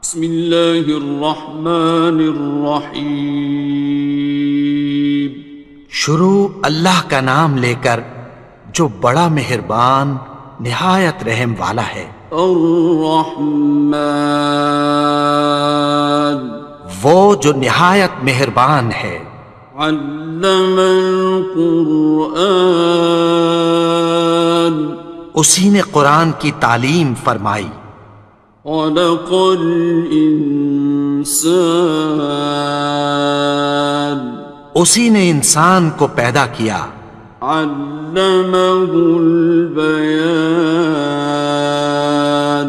بسم اللہ الرحمن الرحیم۔ شروع اللہ کا نام لے کر جو بڑا مہربان نہایت رحم والا ہے۔ الرحمن، وہ جو نہایت مہربان ہے۔ علم القرآن، اسی نے قرآن کی تعلیم فرمائی۔ خلق الانسان، اسی نے انسان کو پیدا کیا۔ علمہ البیان،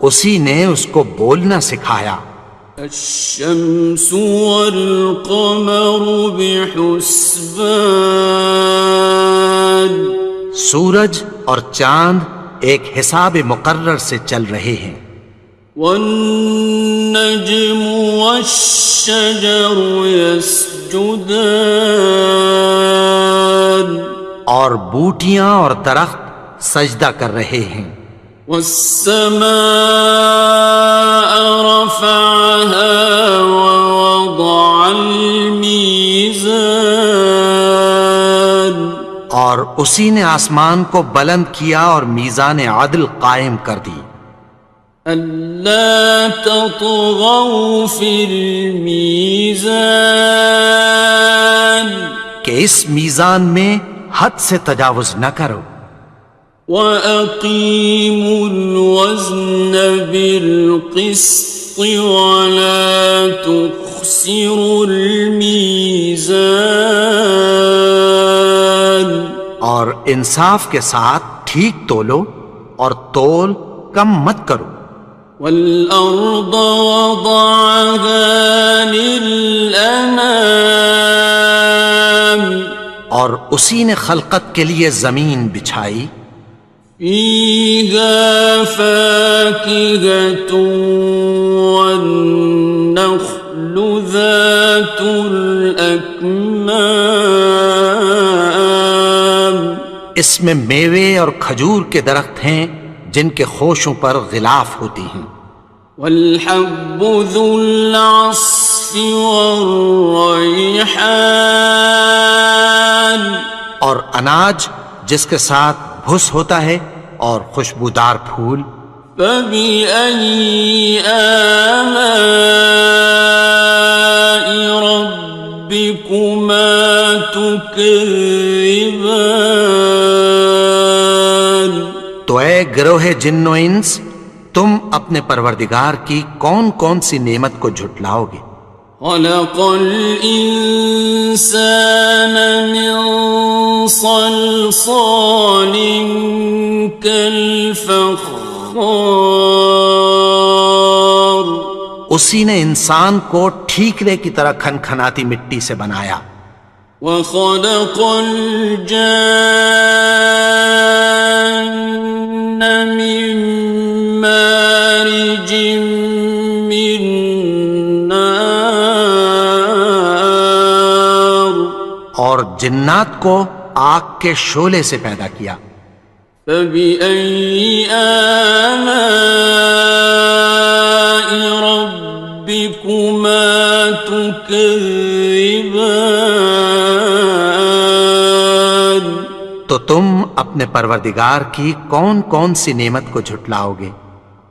اسی نے اس کو بولنا سکھایا۔ الشمس والقمر بحسبان، سورج اور چاند ایک حساب مقرر سے چل رہے ہیں۔ والنجم والشجر يسجدان، اور بوٹیاں اور درخت سجدہ کر رہے ہیں۔ والسماء رفعها ووضع الميزان، اور اسی نے آسمان کو بلند کیا اور میزان عدل قائم کر دی۔ ألا تطغوا في الميزان، کہ اس میزان میں حد سے تجاوز نہ کرو۔ وَأَقِيمُوا الْوَزْنَ بِالْقِسْطِ وَلَا تُخْسِرُوا الْمِيزَانَ، اور انصاف کے ساتھ ٹھیک تولو اور تول کم مت کرو۔ وَالْأَرْضَ وَضَعَهَا لِلْأَنَامِ، اور اسی نے خلقت کے لیے زمین بچھائی۔ فِيهَا فَاكِهَةٌ وَالنَّخْلُ ذَاتُ الْأَكْمَامِ، اس میں میوے اور کھجور کے درخت ہیں جن کے خوشوں پر غلاف ہوتی ہیں۔ وَالْحَبُّ ذُو الْعَصْفِ وَالرَّيْحَانِ، اور اناج جس کے ساتھ بھس ہوتا ہے اور خوشبودار پھول۔ فَبِأَيِّ آلَاءِ رَبِّكُمَا تُكَذِّبَانِ، تو اے گروہ جن و انس، تم اپنے پروردگار کی کون کون سی نعمت کو جھٹلاؤ گے؟ خَلَقَ الْإِنسَانَ مِنْ صَلْصَالٍ كَالْفَخَّارِ، اسی نے انسان کو ٹھیکرے کی طرح کھنکھناتی مٹی سے بنایا۔ وَخَلَقَ الْجَانَّ مِن مَّارِجٍ مِّن نَّارٍ، اور جنات کو آگ کے شعلے سے پیدا کیا۔ فَبِأَيِّ آلَاءِ رَبِّكُمَا تُكَذِّبَانِ، تو تم اپنے پروردگار کی کون کون سی نعمت کو جھٹلاؤ گے؟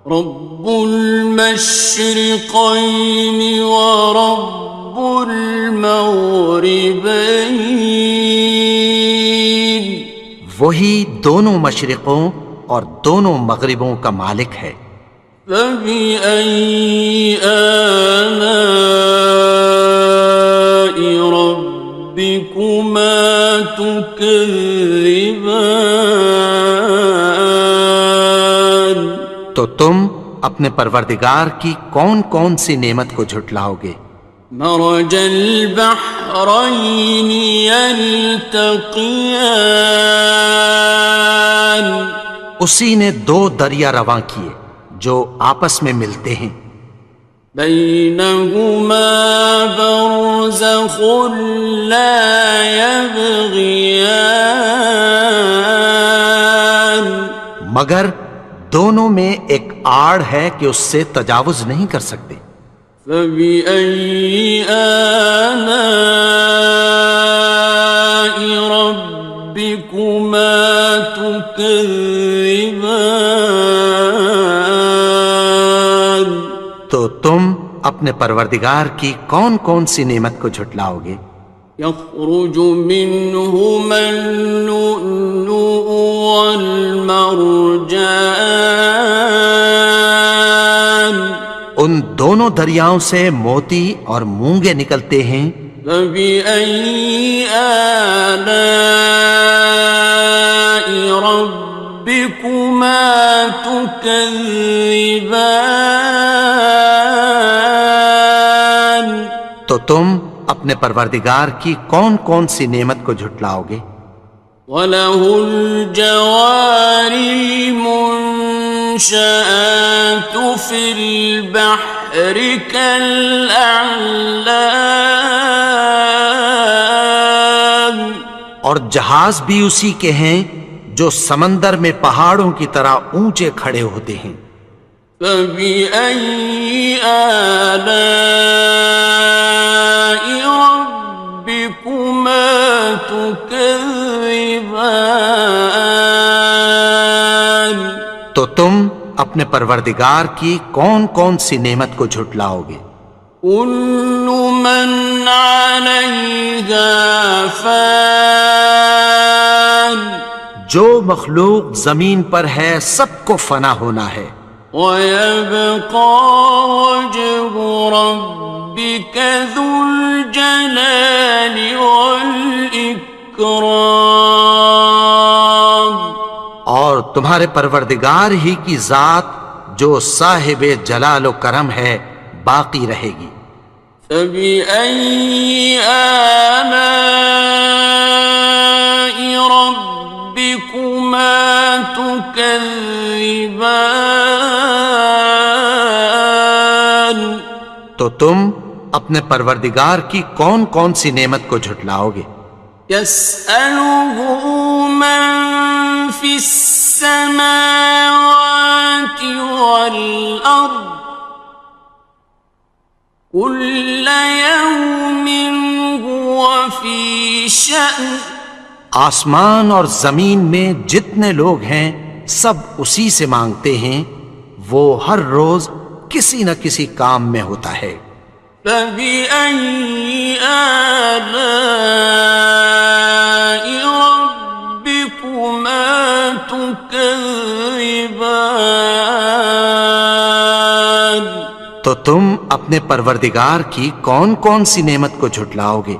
رب المشرقین ورب المغربین، وہی دونوں مشرقوں اور دونوں مغربوں کا مالک ہے۔ فَبِأَيِّ آلَاءِ رَبِّكُمَا تُكَذِّبَانِ، تو تم اپنے پروردگار کی کون کون سی نعمت کو جھٹلاؤ گے؟ مرج البحرین یلتقیان، اسی نے دو دریا رواں کیے جو آپس میں ملتے ہیں۔ بینہما برزخ لا یبغیان، مگر دونوں میں ایک آڑ ہے کہ اس سے تجاوز نہیں کر سکتے۔ فبأي آلاء ربكما تكذبان؟ تو تم اپنے پروردگار کی کون کون سی نعمت کو جھٹلاؤ گے؟ يخرج منهما اللؤلؤ والمرجان، ان دونوں دریاؤں سے موتی اور مونگے نکلتے ہیں۔ فبأي آلاء ربكما تكذبان؟ تو تم اپنے پروردگار کی کون کون سی نعمت کو جھٹلاؤ گے؟ وَلَهُ الْجَوَارِ الْمُنشَآتُ فِي الْبَحْرِ كَالْأَعْلَامِ، اور جہاز بھی اسی کے ہیں جو سمندر میں پہاڑوں کی طرح اونچے کھڑے ہوتے ہیں۔ فَبِأَيِّ آلَاءِ رَبِّكُمَا تُكَذِّبَانِ؟ تو تم اپنے پروردگار کی کون کون سی نعمت کو جھٹلاؤ گے؟ كُلُّ مَنْ عَلَيْهَا فَانٍ، جو مخلوق زمین پر ہے سب کو فنا ہونا ہے۔ وَيَبْقَى وَجْهُ رَبِّكَ ذُو الْجَلَالِ وَالْإِكْرَامِ، اور تمہارے پروردگار ہی کی ذات جو صاحب جلال و کرم ہے باقی رہے گی۔ فَبِأَيِّ آلَاءِ رَبِّكُمَا تُكَذِّبَانِ؟ تو تم اپنے پروردگار کی کون کون سی نعمت کو جھٹلاؤ گے؟ يَسْأَلُهُ مَن فِي السَّمَاوَاتِ وَالْأَرْضِ كُلَّ يَوْمٍ هُوَ فِي شَأْنٍ، آسمان اور زمین میں جتنے لوگ ہیں سب اسی سے مانگتے ہیں، وہ ہر روز کسی نہ کسی کام میں ہوتا ہے۔ فَبِأَيِّ آلَاءِ رَبِّكُمَا تُكَذِّبَانِ؟ تو تم اپنے پروردگار کی کون کون سی نعمت کو جھٹلاؤ گے؟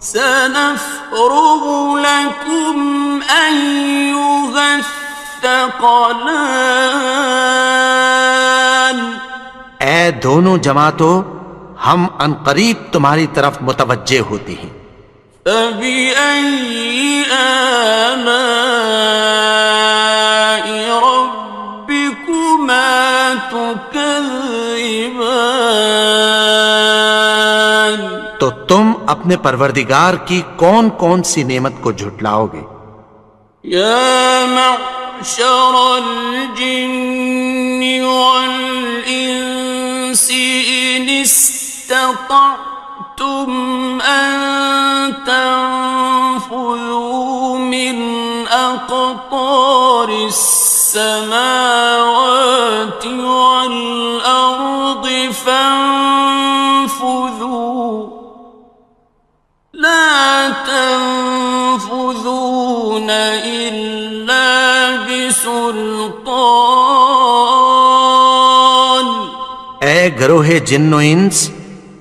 سَنَفْرُغُ لَكُمْ أَيُّهَ الثَّقَلَانِ، اے دونوں جماعتوں، ہم عنقریب تمہاری طرف متوجہ ہوتے ہیں۔ فَبِأَيِّ آلَاءِ رَبِّكُمَا تُكَذِّبَانِ؟ تو تم اپنے پروردگار کی کون کون سی نعمت کو جھٹلاؤ گے؟ يَا مَعْشَرَ الْجِنِّ وَالْإِنسِ إِنِ اسْتَطَعْتُمْ أَن تَنفُذُوا مِنْ أَقْطَارِ السَّمَاوَاتِ وَالْأَرْضِ فَانفُذُوا لَا تَنفُذُونَ إِلَّا بِسُلْطَانٍ۔ اے گروہ جن و انس،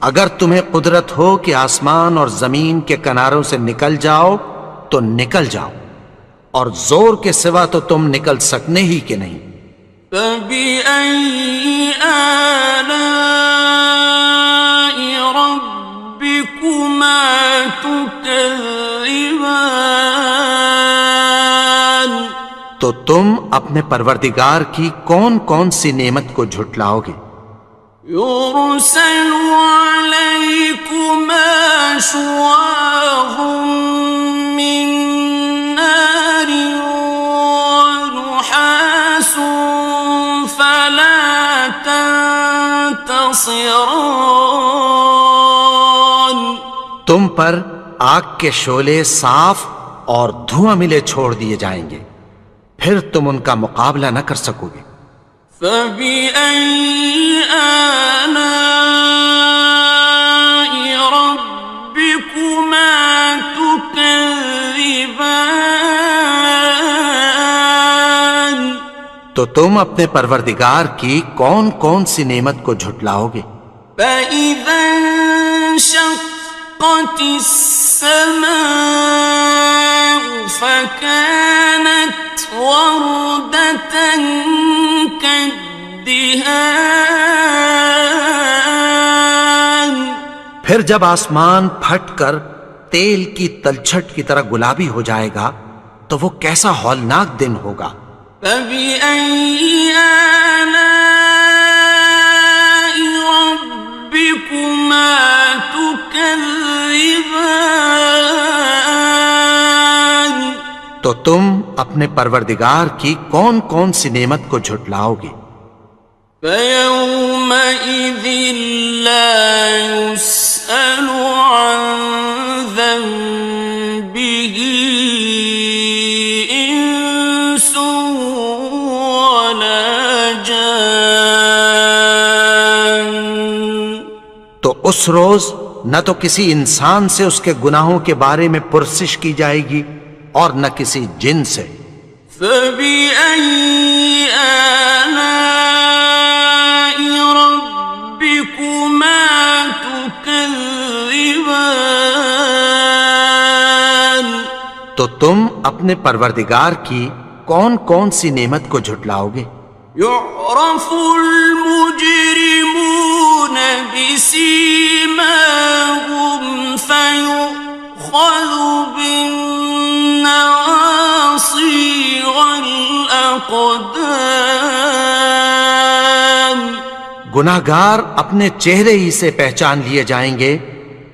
اگر تمہیں قدرت ہو کہ آسمان اور زمین کے کناروں سے نکل جاؤ تو نکل جاؤ، اور زور کے سوا تو تم نکل سکنے ہی کہ نہیں۔ فَبِأَيِّ آلَاءِ رَبِّكُمَا تُكَذِّبَانِ؟ تو تم اپنے پروردگار کی کون کون سی نعمت کو جھٹلاؤ گے؟ يُرْسَلُ عَلَيْكُمَا شُوَاظٌ مِّن نَّارٍ وَنُحَاسٌ فَلَا خصران. تم پر آگ کے شعلے صاف اور دھواں ملے چھوڑ دیے جائیں گے، پھر تم ان کا مقابلہ نہ کر سکو گے۔ فَبِأَيِّ آلَاءِ رَبِّكُمَا تُكَذِّبَانِ. تو تم اپنے پروردگار کی کون کون سی نعمت کو جھٹلاؤ گے؟ فَإِذَا انشَقَّتِ السَّمَاءُ فَكَانَتْ وَرْدَةً كَالدِّهَانِ. پھر جب آسمان پھٹ کر تیل کی تلچھٹ کی طرح گلابی ہو جائے گا تو وہ کیسا ہولناک دن ہوگا۔ فَبِأَيِّ آلَاءِ رَبِّكُمَا تُكَذِّبَانِ. تو تم اپنے پروردگار کی کون کون سی نعمت کو جھٹلاؤ گے؟ فَيَوْمَئِذٍ لَا يُسْأَلُ عَنْ ذَنبِهِ إِنسٌ وَلَا جَانٌ. تو اس روز نہ تو کسی انسان سے اس کے گناہوں کے بارے میں پرسش کی جائے گی اور نہ کسی جن سے۔ فَبِأَيِّ آلَاءِ رَبِّكُمَا تُكَذِّبَانِ. تو تم اپنے پروردگار کی کون کون سی نعمت کو جھٹلاؤ گے؟ يُعْرَفُ الْمُجْرِمُونَ بِسِيمَاهُمْ فَيُؤْخَذُ بِالنَّوَاصِي وَالْأَقْدَامِ. گناہگار اپنے چہرے ہی سے پہچان لیے جائیں گے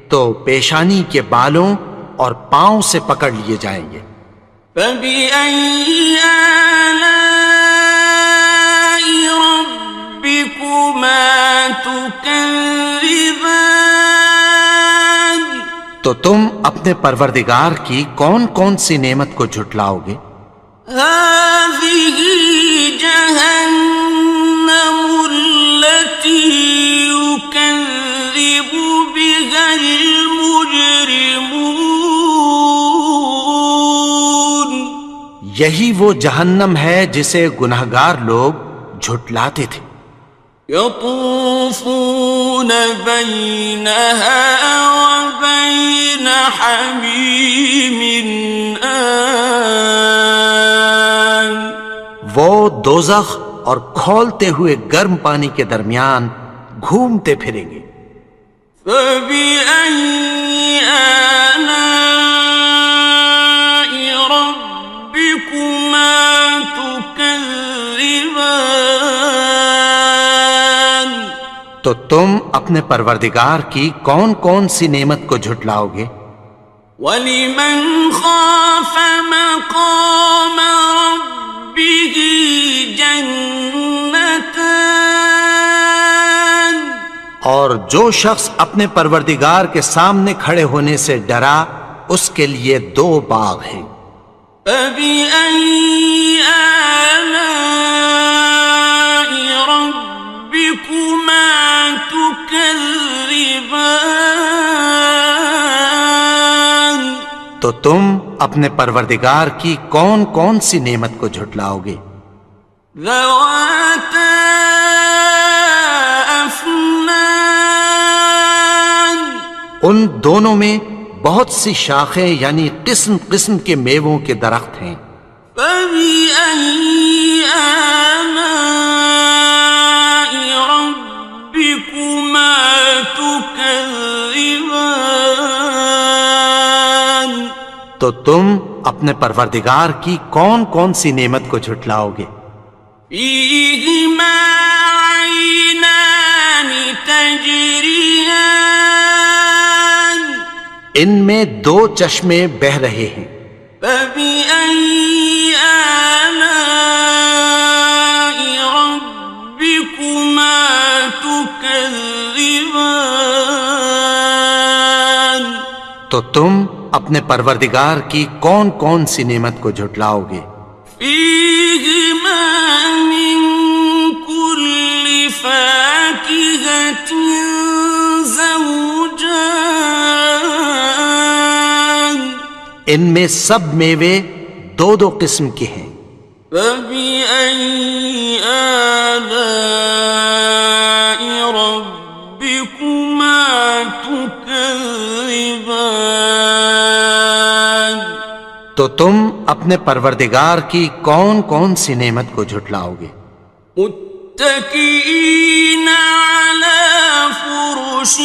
تو پیشانی کے بالوں اور پاؤں سے پکڑ لیے جائیں گے۔ فَبِأَيِّ آلَاءِ رَبِّكُمَا تُكَذِّبَانِ. تو تم اپنے پروردگار کی کون کون سی نعمت کو جھٹلاؤ گے؟ هَٰذِهِ جَهَنَّمُ الَّتِي يُكَذِّبُ بِهَا الْمُجْرِمُونَ. یہی وہ جہنم ہے جسے گناہگار لوگ جھٹلاتے تھے۔ يَطُوفُونَ بَيْنَهَا وَبَيْنَ حَمِيمٍ آنٍ. وہ دوزخ اور کھولتے ہوئے گرم پانی کے درمیان گھومتے پھریں گے۔ فَبِأَيِّ آلَاءِ رَبِّكُمَا تُكَذِّبَانِ. تو تم اپنے پروردگار کی کون کون سی نعمت کو جھٹلاؤ گے؟ وَلِمَنْ خَافَ مَقَامَ رَبِّهِ جَنَّتَانِ. اور جو شخص اپنے پروردگار کے سامنے کھڑے ہونے سے ڈرا اس کے لیے دو باغ ہیں۔ فَبِأَيِّ آلَاءِ رَبِّكُمَا تُكَذِّبَانِ. تو تم اپنے پروردگار کی کون کون سی نعمت کو جھٹلاؤ گے؟ ذَوَاتَا أَفْنَانٍ. ان دونوں میں بہت سی شاخیں یعنی قسم قسم کے میووں کے درخت ہیں۔ فَبِأَيِّ آلَاءِ رَبِّكُمَا تُكَذِّبَانِ. تو تم اپنے پروردگار کی کون کون سی نعمت کو جھٹلاؤ گے؟ فِيهِمَا عَيْنَانِ تَجْرِيَانِ. ان میں دو چشمے بہہ رہے ہیں۔ فَبِأَيِّ آلَاءِ رَبِّكُمَا تُكَذِّبَانِ. تو تم اپنے پروردگار کی کون کون سی نعمت کو جھٹلاؤ گے؟ فيهما من كل فاكهة زوجان ان میں سب میوے دو دو قسم کے ہیں۔ فبأي آلاء ربكما تكذبان تو تم اپنے پروردگار کی کون کون سی نعمت کو جھٹلاؤ گے؟ متكئين على فرش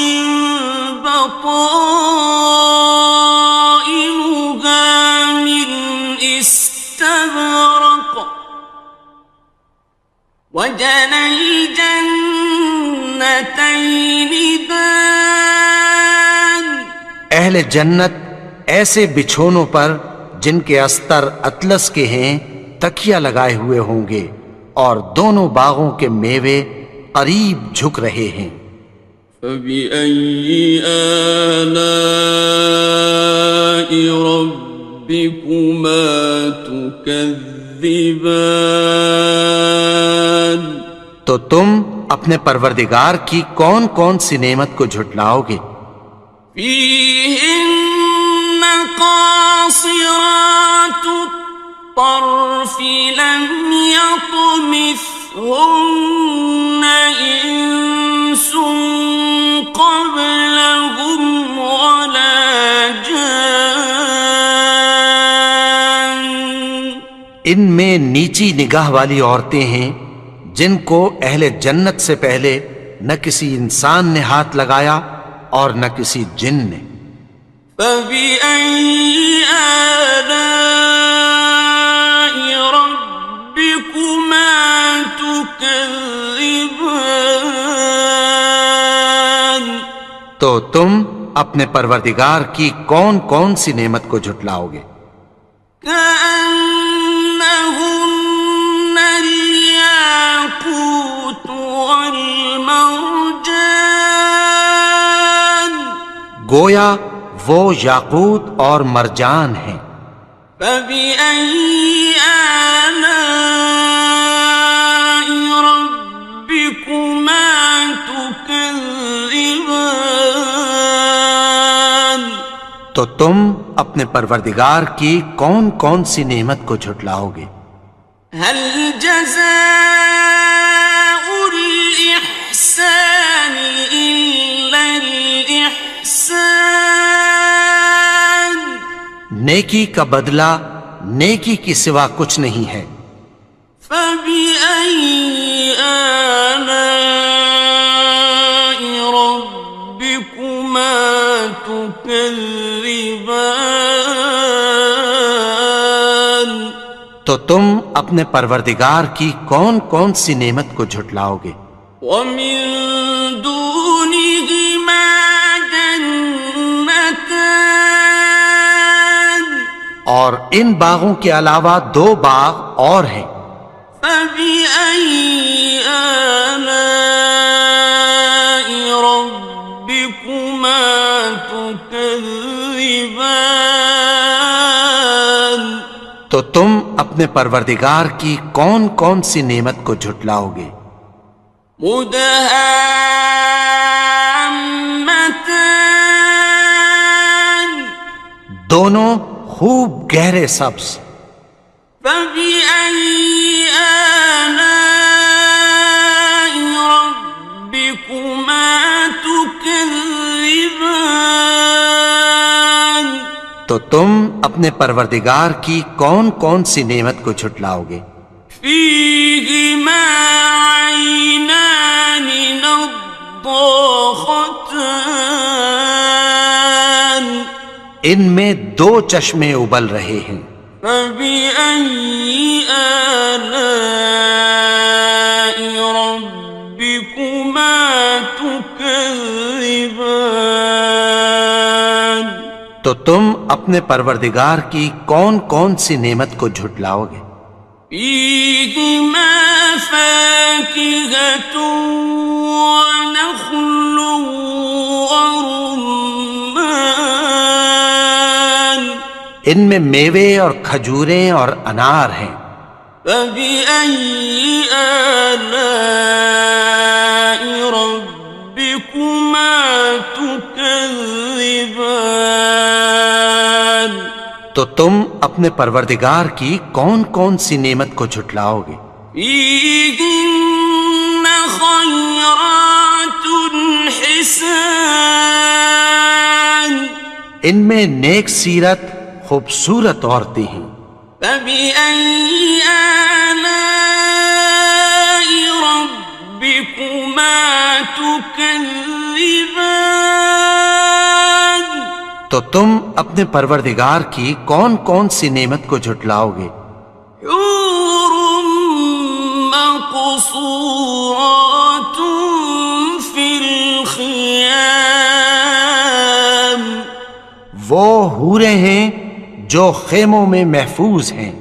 بطائنها من استبرق وجنى الجنتين دان اہل جنت ایسے بچھونوں پر جن کے استر اطلس کے ہیں تکیہ لگائے ہوئے ہوں گے، اور دونوں باغوں کے میوے قریب جھک رہے ہیں۔ فبأي آلاء ربكما تكذبان تو تم اپنے پروردگار کی کون کون سی نعمت کو جھٹلاؤ گے؟ فيهن قاصرات الطرف لم يطمثهن إنس قبلهم ولا جان ان میں نیچی نگاہ والی عورتیں ہیں جن کو اہل جنت سے پہلے نہ کسی انسان نے ہاتھ لگایا اور نہ کسی جن نے۔ فبأي آلاء ربكما تكذبان تو تم اپنے پروردگار کی کون کون سی نعمت کو جھٹلاؤ گے؟ كأنهن الياقوت والمرجان گویا وہ یاقوت اور مرجان ہیں۔ فبأي آلاء ربكما تكذبان تو تم اپنے پروردگار کی کون کون سی نعمت کو جھٹلاؤ گے؟ هل جزاء الإحسان إلا الإحسان نیکی کا بدلہ نیکی کی سوا کچھ نہیں ہے۔ فبأي آلاء ربكما تكذبان تو تم اپنے پروردگار کی کون کون سی نعمت کو جھٹلاؤ گے؟ ومن دونهما جنتان اور ان باغوں کے علاوہ دو باغ اور ہیں۔ فبأي آلاء ربكما تكذبان تو تم اپنے پروردگار کی کون کون سی نعمت کو جھٹلاؤ گے؟ مدهامتان دونوں خوب گہرے سبز۔ فبأي آلاء ربكما تكذبان تو تم اپنے پروردگار کی کون کون سی نعمت کو جھٹلاؤ گے؟ فيهما عينان نضاختان ان میں دو چشمے ابل رہے ہیں۔ فبأي آلاء ربكما تكذبان تو تم اپنے پروردگار کی کون کون سی نعمت کو جھٹلاؤ گے؟ فيهما فاكهة ونخل ورمان ان میں میوے اور کھجوریں اور انار ہیں۔ فبأي آلاء ربكما تكذبان؟ تو تم اپنے پروردگار کی کون کون سی نعمت کو جھٹلاؤ گے؟ فيهن خيرات حسان، ان میں نیک سیرت خوبصورت عورتیں ہیں۔ فبأي آلاء ربكما تكذبان؟ تو تم اپنے پروردگار کی کون کون سی نعمت کو جھٹلاؤ گے؟ حور مقصورات في الخيام، وہ حوریں ہیں جو خیموں میں محفوظ ہیں۔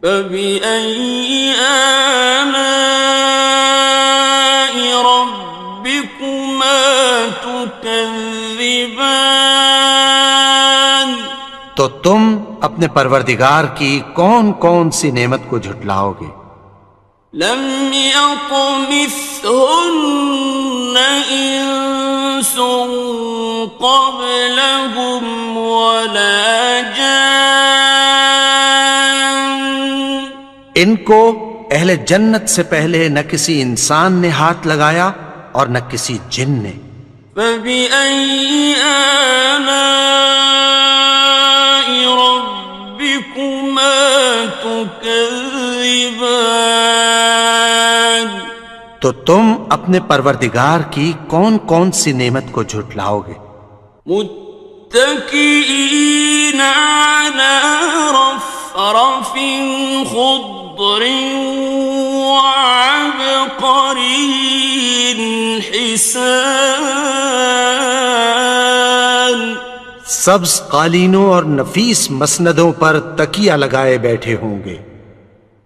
فبأي آلاء ربكما تكذبان؟ تو تم اپنے پروردگار کی کون کون سی نعمت کو جھٹلاؤ گے؟ لم يطمثهن إنس قبلهم ولا جان، ان کو اہل جنت سے پہلے نہ کسی انسان نے ہاتھ لگایا اور نہ کسی جن نے۔ فبأي آلاء ربكما تكذبان؟ تو تم اپنے پروردگار کی کون کون سی نعمت کو جھٹلاؤ گے؟ متكئين على رفرف خضر وعبقري حسان، سبز قالینوں اور نفیس مسندوں پر تکیہ لگائے بیٹھے ہوں گے۔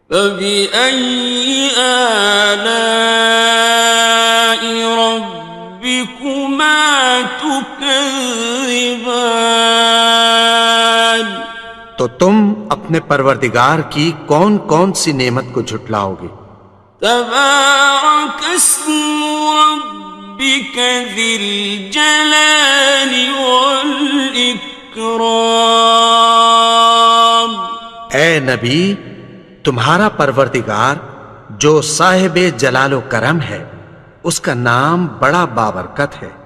فبأي آلاء ربكما تكذبان؟ تو تم اپنے پروردگار کی کون کون سی نعمت کو جھٹلاؤ گے؟ تبارك اسم ربك ذي الجلال والإكرام۔ اے نبی، تمہارا پروردگار جو صاحب جلال و کرم ہے، اس کا نام بڑا بابرکت ہے۔